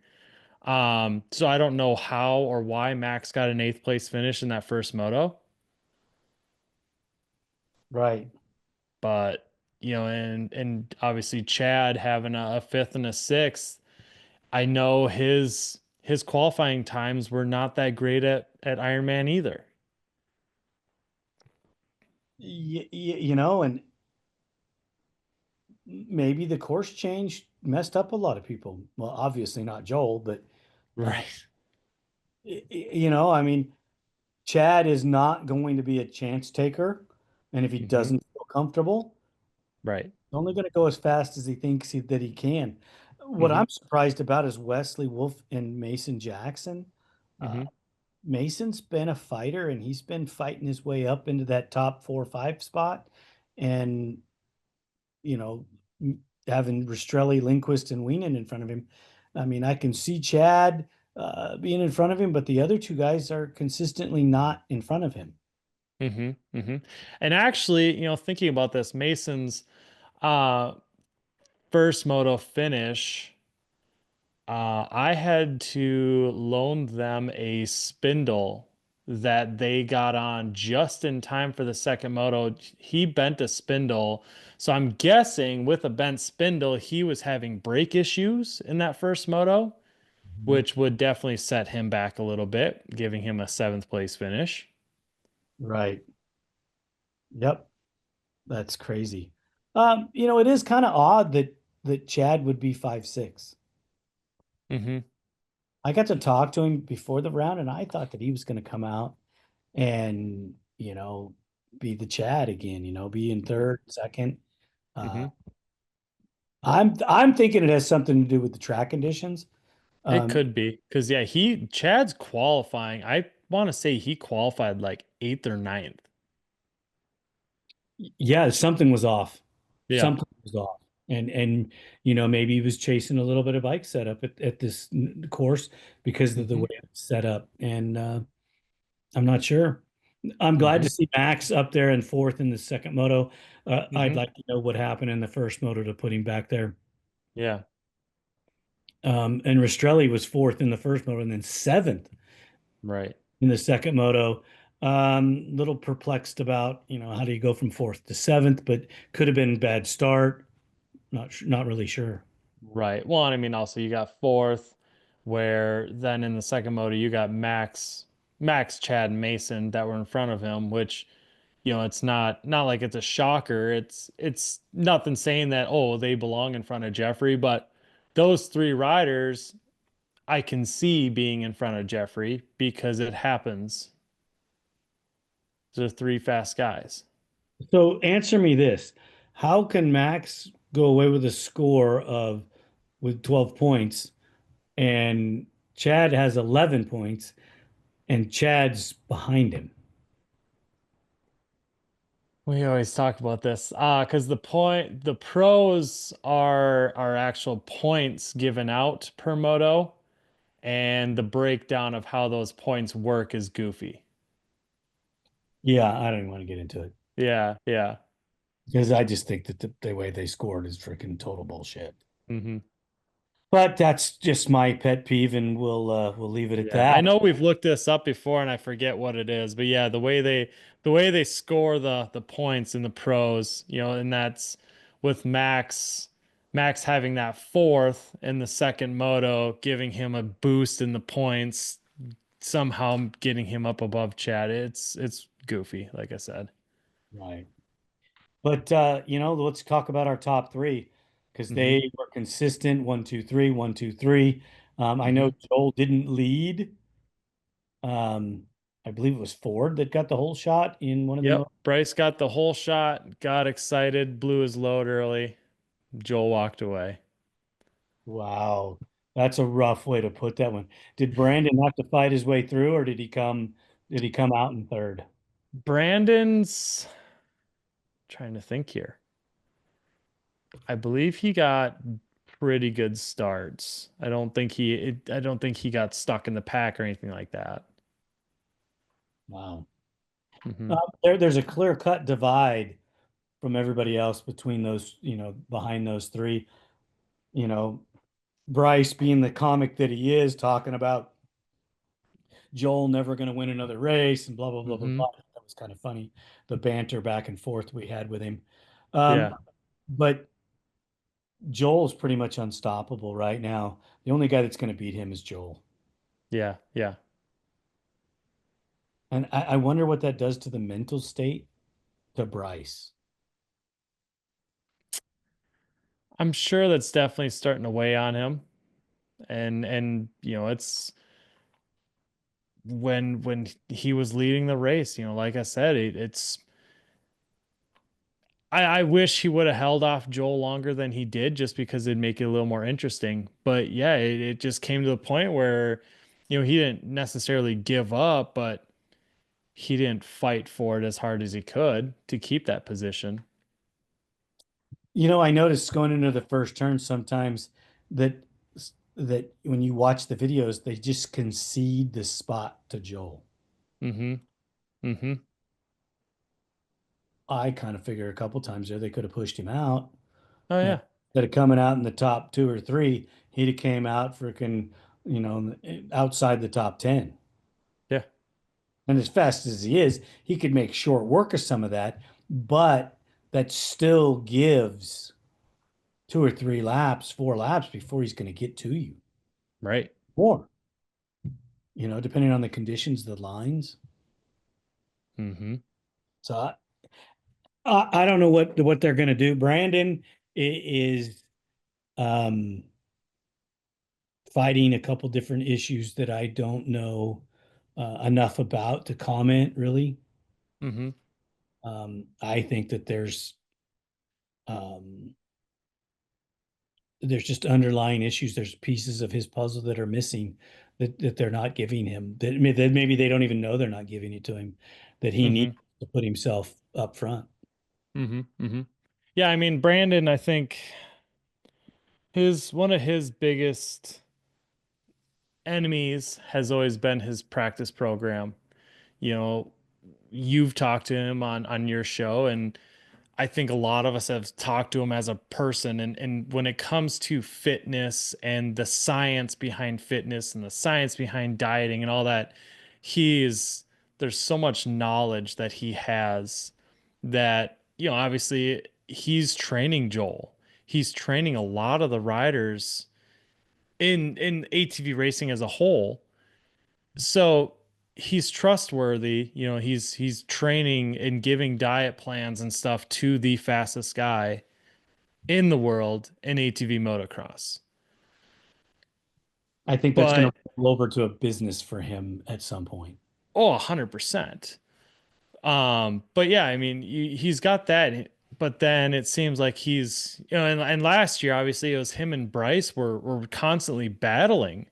So I don't know how or why Max got an eighth place finish in that first moto, right? but and obviously Chad having a fifth and a sixth, I know his qualifying times were not that great at Ironman either. And maybe the course change messed up a lot of people. Well, obviously not Joel, but uh, Right. I mean, Chad is not going to be a chance taker, and if he Hmm. doesn't feel comfortable, Right. he's only going to go as fast as he thinks that he can. What Hmm. I'm surprised about is Wesley Wolf and Mason Jackson. Uh, Hmm. Mason's been a fighter, and he's been fighting his way up into that top 4 or 5 spot, and you know, having Rastrelli, Lindquist, and Wienen in front of him. I mean, I can see Chad being in front of him, but the other two guys are consistently not in front of him. Hmm. Hmm. And actually, thinking about this, Mason's uh first moto finish, I had to loan them a spindle that they got on just in time for the second moto. He bent a spindle. So I'm guessing with a bent spindle, he was having brake issues in that first moto, Mhm. which would definitely set him back a little bit, giving him a seventh place finish. Right. Yep. That's it is kind of odd that Chad would be 5'6". Hmm. I got to talk to him before the round, and I thought that he was going to come out and be the Chad again. Be in third, second. Uh, Hmm. I'm thinking it has something to do with the track conditions. It could be because yeah, he Chad's qualifying. I want to say he qualified like eighth or ninth. Yeah, something was off. Yeah. Something was off. And maybe he was chasing a little bit of bike setup at this course because of the Hmm. way it's set up. And I'm not sure. I'm glad Hmm. to see Max up there in fourth in the second moto. I'd Hmm. like to know what happened in the first moto to put him back there. Yeah. And Rastrelli was fourth in the first moto and then seventh Right. in the second moto. Little perplexed about, how do you go from fourth to seventh, but could have been bad start. Not really sure. Right. Well, and I mean, also you got fourth, where then in the second moto you got Max, Chad, and Mason that were in front of him, which it's not like it's a shocker. It's nothing saying that they belong in front of Jeffrey, but those three riders I can see being in front of Jeffrey because it happens. They're three fast guys. So answer me this. How can Max go away with a score of with 12 points and Chad has 11 points and Chad's behind him? We always talk about this. Because the pros are actual points given out per moto, and the breakdown of how those points work is goofy. Yeah, I don't even want to get into it Yeah, yeah. because I just think that the way they scored is freaking total bullshit. Hmm. But that's just my pet peeve, and we'll leave it at Yeah. I that. know we've looked this up before and I forget what it is, but yeah, the way they score the points in the pros, and that's with Max having that fourth in the second moto, giving him a boost in the points, somehow getting him up above Chad. It's goofy, like I said. Right. But let's talk about our top three because Hmm. they were consistent. One, two, three, one, two, three. I know Hmm. Joel didn't lead. I believe it was Ford that got the whole shot in one of the Yep. Bryce got the whole shot, got excited, blew his load early. Joel walked away. Wow. That's a rough way to put that one. Did Brandon have to fight his way through, or did he come out in third? Brandon's trying to think here. I believe he got pretty good starts. I don't think he got stuck in the pack or anything like that. Wow. Hmm. There's a clear-cut divide from everybody else between those, behind those three. You know, Bryce being the comic that he is, talking about Joel never going to win another race and blah blah blah blah Hmm. blah. That was kind of funny, the banter back and forth we had with him. Yeah. But Joel's pretty much unstoppable right now. The only guy that's going to beat him is Joel. Yeah. Yeah. And I wonder what that does to the mental state to Bryce. I'm sure that's definitely starting to weigh on him. And it's when he was leading the race, like I said, it's I wish he would have held off Joel longer than he did just because it'd make it a little more interesting. But yeah, it just came to the point where, he didn't necessarily give up, but he didn't fight for it as hard as he could to keep that position. I noticed going into the first turn sometimes that that when you watch the videos, they just concede the spot to Joel. Mm-hmm. Mm-hmm. I kind of figure a couple times there they could have pushed him out. Oh And yeah. instead of coming out in the top two or three, he'd have came out freaking, outside the top 10. Yeah. And as fast as he is, he could make short work of some of that, but that still gives two or three laps, four laps before he's going to get to you. Right. More, depending on the conditions, the lines. Mm-hmm. So I don't know what they're going to do. Brandon is um, fighting a couple different issues that I don't know enough about to comment, really. Mm-hmm. I think that there's um, there's just underlying issues. There's pieces of his puzzle that are missing that they're not giving him. That maybe they don't even know they're not giving it to him. That he needs Hmm. to put himself up front. Hmm. Yeah, I mean, Brandon, I think his one of his biggest enemies has always been his practice program. You know, you've talked to him on your show, and I think a lot of us have talked to him as a person. And when it comes to fitness and the science behind fitness and the science behind dieting and all that, he's there's so much knowledge that he has that, obviously he's training Joel. He's training a lot of the riders in ATV racing as a whole. So he's trustworthy. He's training and giving diet plans and stuff to the fastest guy in the world in ATV motocross. I think that's going But to roll over to a business for him at some point. 100%. But yeah, I mean, he's got that, but then it seems like he's, and last year, obviously, it was him and Bryce were constantly battling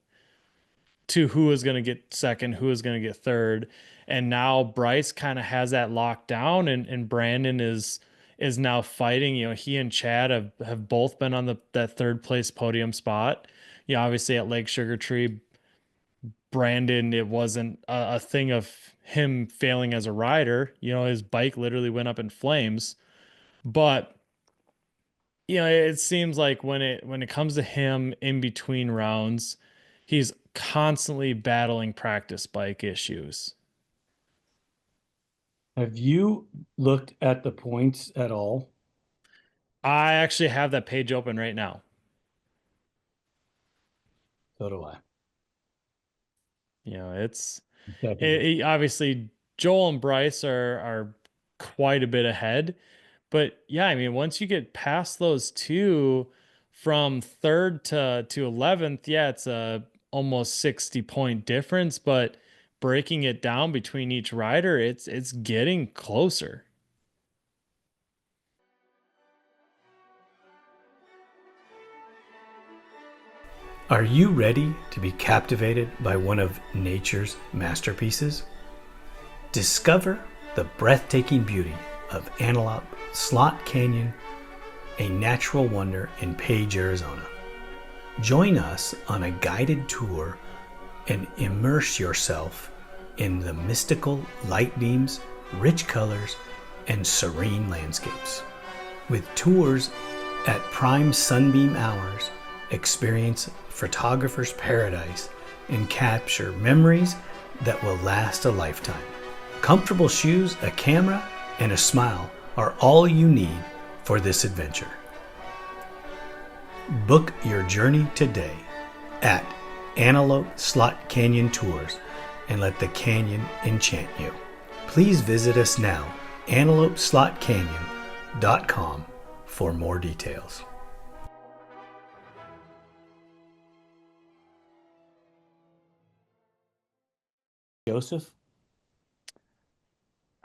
to who is going to get second, who is going to get third. And now Bryce kind of has that locked down, and Brandon is now fighting. He and Chad have both been on that third place podium spot. Obviously at Lake Sugar Tree, Brandon, it wasn't a thing of him failing as a rider. His bike literally went up in flames. But it seems like when it comes to him in between rounds, he's constantly battling practice bike issues. Have you looked at the points at all? I actually have that page open right now. So do I. It's Checking it. obviously Joel and Bryce are quite a bit ahead, but yeah, I mean once you get past those two from third to 11th, yeah, it's a almost 60-point difference, but breaking it down between each rider, it's getting closer. Are you ready to be captivated by one of nature's masterpieces? Discover the breathtaking beauty of Antelope Slot Canyon, a natural wonder in Page, Arizona. Join us on a guided tour and immerse yourself in the mystical light beams, rich colors, and serene landscapes. With tours at prime sunbeam hours, experience photographer's paradise and capture memories that will last a lifetime. Comfortable shoes, a camera, and a smile are all you need for this adventure. Book your journey today at Antelope Slot Canyon Tours and let the canyon enchant you. Please visit us now, antelopeslotcanyon.com, for more details. Joseph?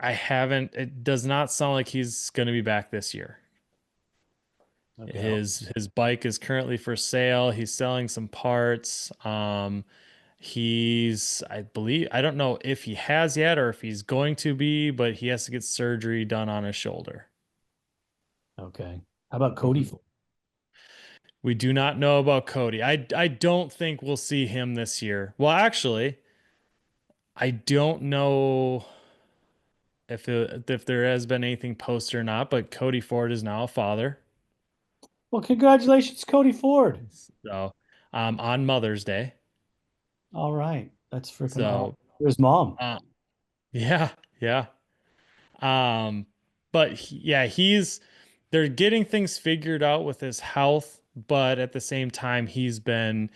It does not sound like he's going to be back this year. Okay. His bike is currently for sale. He's selling some parts. I believe, I don't know if he has yet or if he's going to be, but he has to get surgery done on his shoulder. Okay. How about Cody? Mhm. We do not know about Cody. I don't think we'll see him this year. Well, actually, I don't know if there has been anything posted or not, but Cody Ford is now a father. Well, congratulations, Cody Ford. So, on Mother's Day. All right. That's freaking awesome. So, His mom. uh, yeah, yeah. Um, but yeah, they're getting things figured out with his health, but at the same time, he's been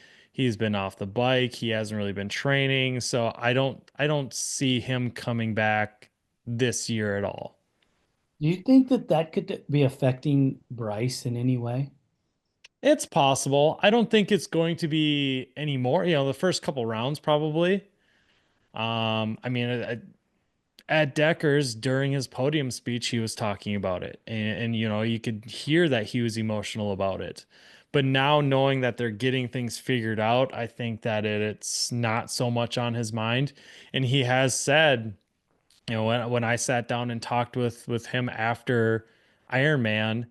off the bike. He hasn't really been training, so I don't see him coming back this year at all. Do you think that could be affecting Bryce in any way? It's possible. I don't think it's going to be anymore. The first couple rounds probably. I mean, at Decker's during his podium speech, he was talking about it, and you could hear that he was emotional about it. But now knowing that they're getting things figured out, I think that it's not so much on his mind. And he has said, when I sat down and talked with him after Ironman,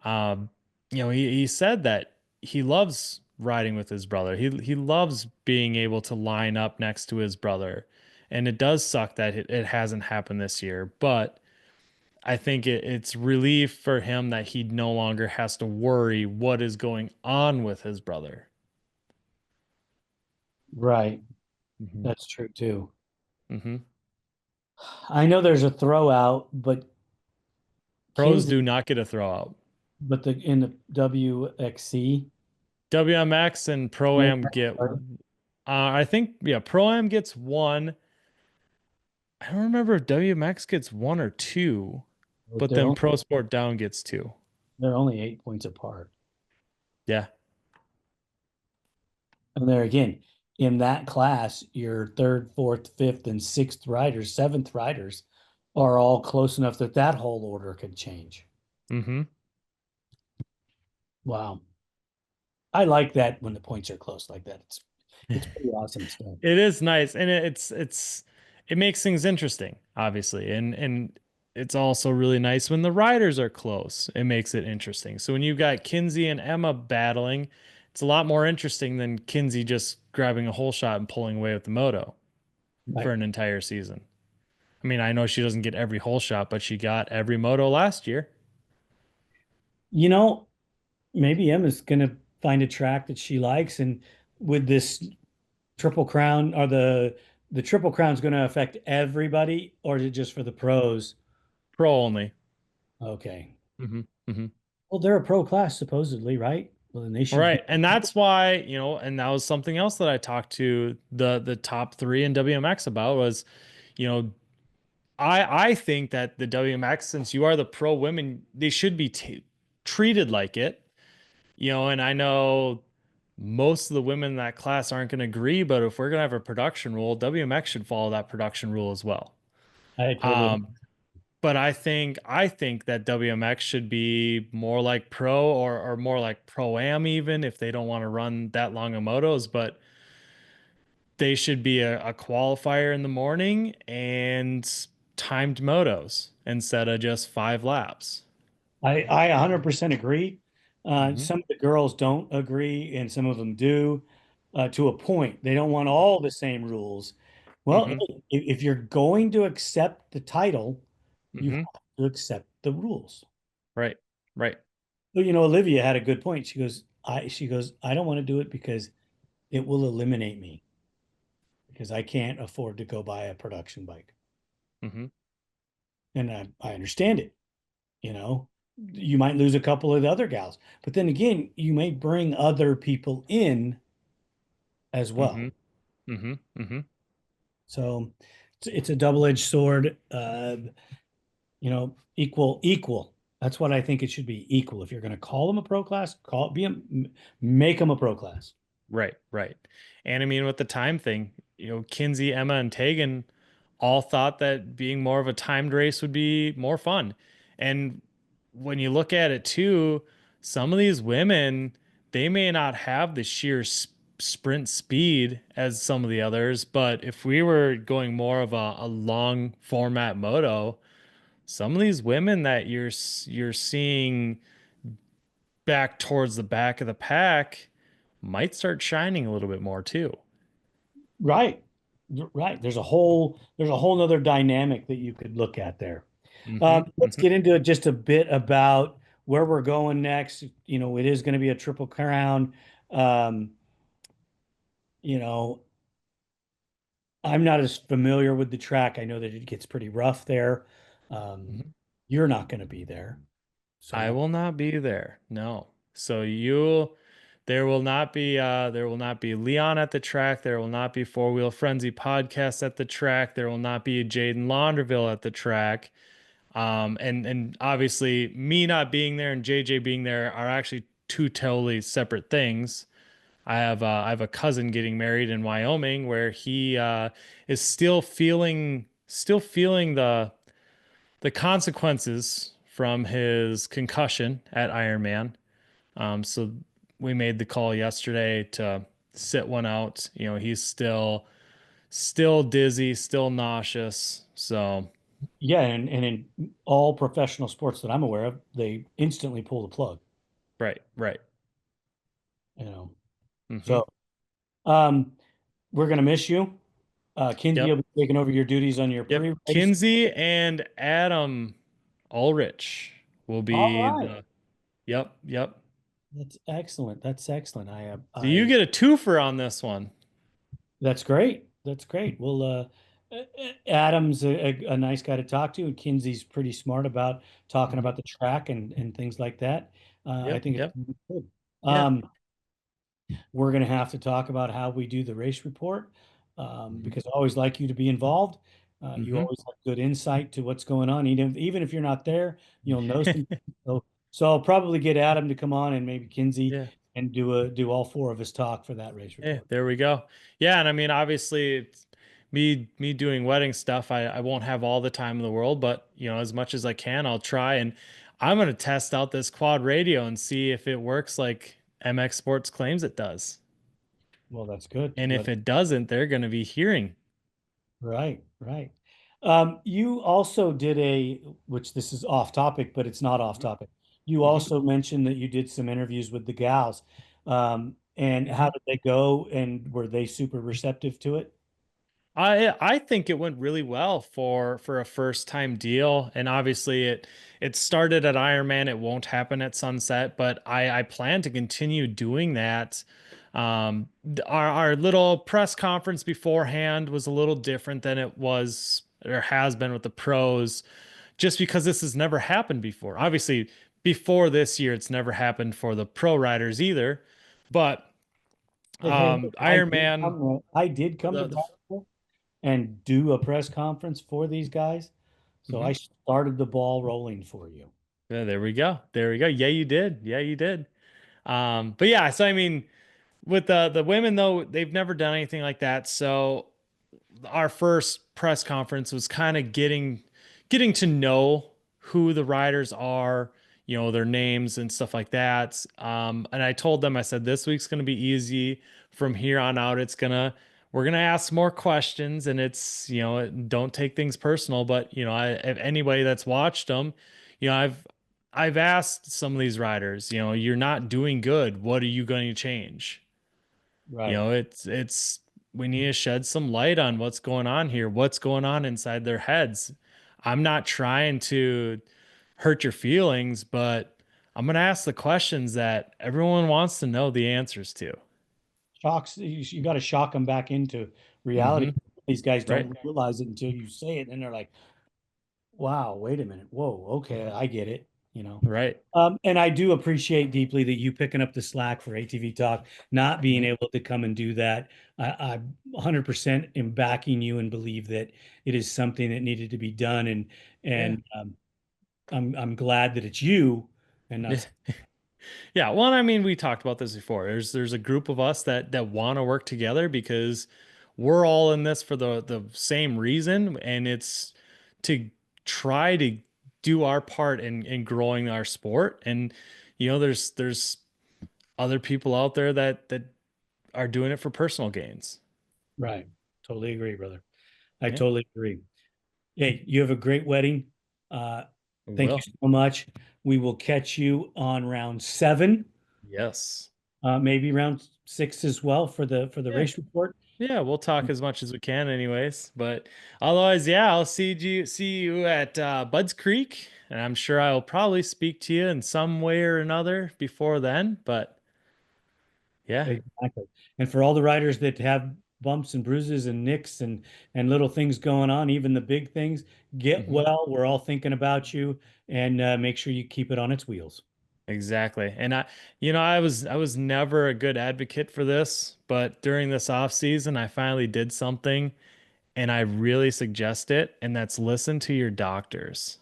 um, he said that he loves riding with his brother. He loves being able to line up next to his brother. And it does suck that it hasn't happened this year, but I think it's relief for him that he no longer has to worry what is going on with his brother. Right. Hmm. That's true too. Hmm. I know there's a throw out, but Pros Kinsey, do not get a throw out. but the in the WXC, WMX and Pro yeah, Am get, I think, yeah, Pro Am gets one. I don't remember if WMX gets one or two, but but then Pro Sport Down gets two. they're only 8 points apart. Yeah. And there again, in that class, your third, fourth, fifth, and sixth riders, seventh riders are all close enough that that whole order could change. Hmm. Wow. I like that when the points are close like that. It's pretty awesome stuff. It is nice, and it makes things interesting, obviously, and it's also really nice when the riders are close. It makes it interesting. So when you've got Kinsey and Emma battling, it's a lot more interesting than Kinsey just grabbing a hole shot and pulling away with the moto for Right. an entire season. I mean, I know she doesn't get every hole shot, but she got every moto last year. You know, maybe Emma's gonna find a track that she likes, and with this triple crown, or the triple crown's gonna affect everybody, or is it just for the pros? Pro only. Okay. Hmm. Hmm. Well, they're a pro class supposedly, right? Well, then they should be. Right. And that's why, and that was something else that I talked to the top three in WMX about was, you know, I think that the WMX, since you are the pro women, they should be treated like it, and I know most of the women in that class aren't going to agree, but if we're going to have a production rule, WMX should follow that production rule as well. I totally. Um, but I think that WMX should be more like pro or more like pro am, even if they don't want to run that long of motos, but they should be a qualifier in the morning and timed motos instead of just 5 laps. I 100% agree. Hmm. Some of the girls don't agree, and some of them do, to a point. They don't want all the same rules. Well, Hmm. hey, if you're going to accept the title, you Hmm. have to accept the rules. Right. Right. Well, Olivia had a good point. She goes, I don't want to do it because it will eliminate me because I can't afford to go buy a production bike. Hmm. And I understand it. you know you might lose a couple of the other gals, but then again you may bring other people in as well. Hmm. Hmm. Hmm. So it's a double-edged sword. Equal, that's what I think it should be. Equal. If you're going to call them a pro class, make them a pro class. Right. Right. And I mean, with the time thing, Kinsey, Emma, and Tegan all thought that being more of a timed race would be more fun. And when you look at it too, some of these women, they may not have the sheer sprint speed as some of the others, but if we were going more of a long format moto, some of these women that you're seeing back towards the back of the pack might start shining a little bit more too. Right. Right. There's a whole nother dynamic that you could look at there. Hmm. Let's Hmm. get into it just a bit about where we're going next. It is going to be a triple crown. Um, you know, I'm not as familiar with the track. I know that it gets pretty rough there. Um, Hmm. you're not going to be there. I So will not be there. No. So there will not be Leon at the track. There will not be Four Wheel Frenzy podcast at the track. There will not be Jaden Launderville at the track. And obviously me not being there and JJ being there are actually two totally separate things. I have a cousin getting married in Wyoming where he is still feeling the consequences from his concussion at Ironman. So we made the call yesterday to sit one out. You know, he's still dizzy, still nauseous. So, Yeah, and in all professional sports that I'm aware of, they instantly pull the plug, right, right. you know. Hmm. So, um, we're gonna miss you. Kinsey will Yep. be taking over your duties on your Yep. pre-race. Kinsey and Adam Ulrich will All be right. the, yep, yep. That's excellent. That's excellent. So you get a twofer on this one. That's great. That's great. Well, Adam's a nice guy to talk to, and Kinsey's pretty smart about talking Hmm. about the track and things like that. I Yep, think it's yep. really good. Yeah. Um, we're going to have to talk about how we do the race report Hmm. because I always like you to be involved. You Hmm. always have good insight to what's going on. Even if you're not there, you'll know some. So I'll probably get Adam to come on and maybe Kinsey Yeah. and do all four of us talk for that race Hey, report. there we go. Yeah, and I mean, obviously, it's me doing wedding stuff. I won't have all the time in the world, but you know, as much as I can, I'll try. And I'm gonna test out this quad radio and see if it works like MX Sports claims it does. Well, that's good. And if it doesn't, they're gonna be hearing. Right, right. You also did which this is off topic, but it's not off Mhm. topic. You Mhm. also mentioned that you did some interviews with the gals. And how Mhm. did they go? And were they super receptive to it? I think it went really well for a first time deal, and obviously it started at Ironman. It won't happen at Sunset, but I plan to continue doing that. Our little press conference beforehand was a little different than it was or has been with the pros, just because this has never happened before. Obviously, before this year, it's never happened for the pro riders either, but Hey, hey, Ironman. I did come to the Boston and do a press conference for these guys. So I Mhm. started the ball rolling for you. Yeah, there we go. There we go. Yeah, you did. Yeah, you did. But yeah, so I mean, with the women though, they've never done anything like that. So our first press conference was kind of getting to know who the riders are, you know, their names and stuff like that. And I told them, I said, this week's gonna be easy. From here on out, we're gonna ask more questions, and it's, you know, don't take things personal. But you know, if anybody that's watched them, you know, I've asked some of these riders, you know, you're not doing good. What are you going to change? You Right. know, it's we need to shed some light on what's going on here, what's going on inside their heads. I'm not trying to hurt your feelings, but I'm going to ask the questions that everyone wants to know the answers to. You got to shock them back into reality. Hmm. These guys Right? don't realize it until you say it, and they're like, wow, wait a minute. Whoa, okay, I get it, you know. Right. And I do appreciate deeply that you picking up the slack for ATV Talk, not being Mhm. able to come and do that. I 100% am backing you and believe that it is something that needed to be done. And Yeah. and I'm glad that it's you and Yeah. not. Yeah, well, I mean, we talked about this before. There's a group of us that want to work together because we're all in this for the same reason, and it's to try to do our part in growing our sport. And you know, there's other people out there that are doing it for personal gains. Right. Totally agree, brother. I Yeah, totally agree. Hey, you have a great wedding. Uh, we thank you will. so much. We will catch you on round 7, Yes. maybe round 6 as well for the Yeah. race report. Yeah, we'll talk as much as we can anyways. But otherwise, yeah, I'll see you at Bud's Creek, and I'm sure I'll probably speak to you in some way or another before then. But yeah. Exactly. And for all the riders that have bumps and bruises and nicks and little things going on, even the big things, get Hmm. well. We're all thinking about you, and make sure you keep it on its wheels. Exactly. And you know, I was never a good advocate for this, but during this off season, I finally did something and I really suggest it, and that's listen to your doctors.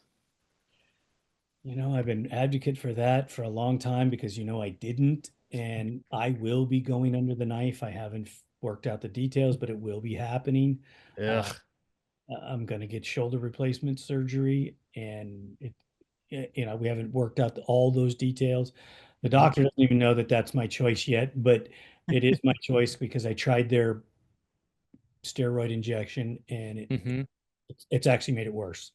You know, I've been advocate for that for a long time because I didn't, and I will be going under the knife. I haven't worked out the details, but it will be happening. Uh, Ugh. I'm going to get shoulder replacement surgery, and we haven't worked out all those details, The Mhm. doctor doesn't even know that that's my choice yet, but it is my choice because I tried their steroid injection and Mhm. it's actually made it worse.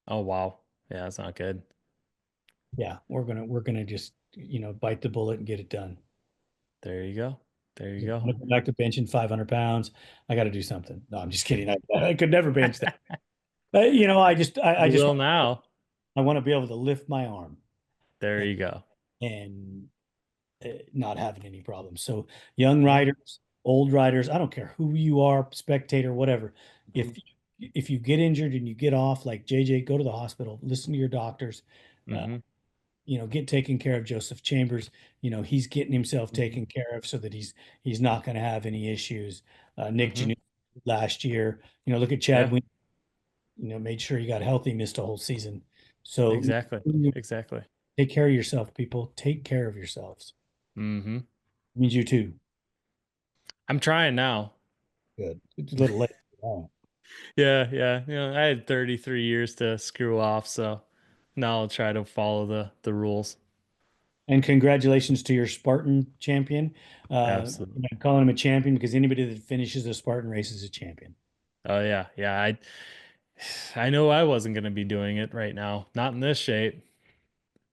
Oh wow. Yeah, that's not good. Yeah, we're gonna just bite the bullet and get it done. There you go. There you If I go. want to go back to benching 500 pounds, I got to do something. No, I'm just kidding. I could never bench that. I You just will now. I want to be able to lift my arm There and you go. and not having any problems. So young Yeah. riders, old riders, I don't care who you are, spectator, whatever. Mhm. If you get injured and you get off, like JJ, go to the hospital, listen to your doctors. Uh, Mhm. get taken care of. Joseph Chambers, he's getting himself Mhm. taken care of so that he's not going to have any issues. Nick Mhm. Janu last year, look at Chad Yeah. Win, made sure he got healthy, missed a whole season. So Exactly. Exactly. take care of yourself, people. Take care of yourselves. Mhm. It means you too. I'm trying now. Good. It's a little late. Oh. Yeah, yeah. I had 33 years to screw off, so now I'll try to follow the rules. And congratulations to your Spartan champion. Absolutely. I'm calling him a champion because anybody that finishes a Spartan race is a champion. Oh yeah, yeah. I know I wasn't gonna be doing it right now. Not in this shape.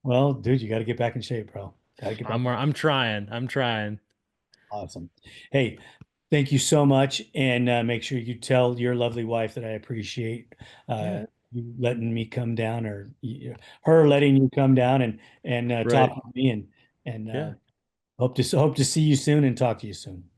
Well, dude, you got to get back in shape, bro. Got to get back. I'm trying. I'm trying. Awesome. Hey, thank you so much. And make sure you tell your lovely wife that I appreciate Yeah. you letting me come down or her letting you come down and Right. talk with me and Yeah. hope to see you soon and talk to you soon.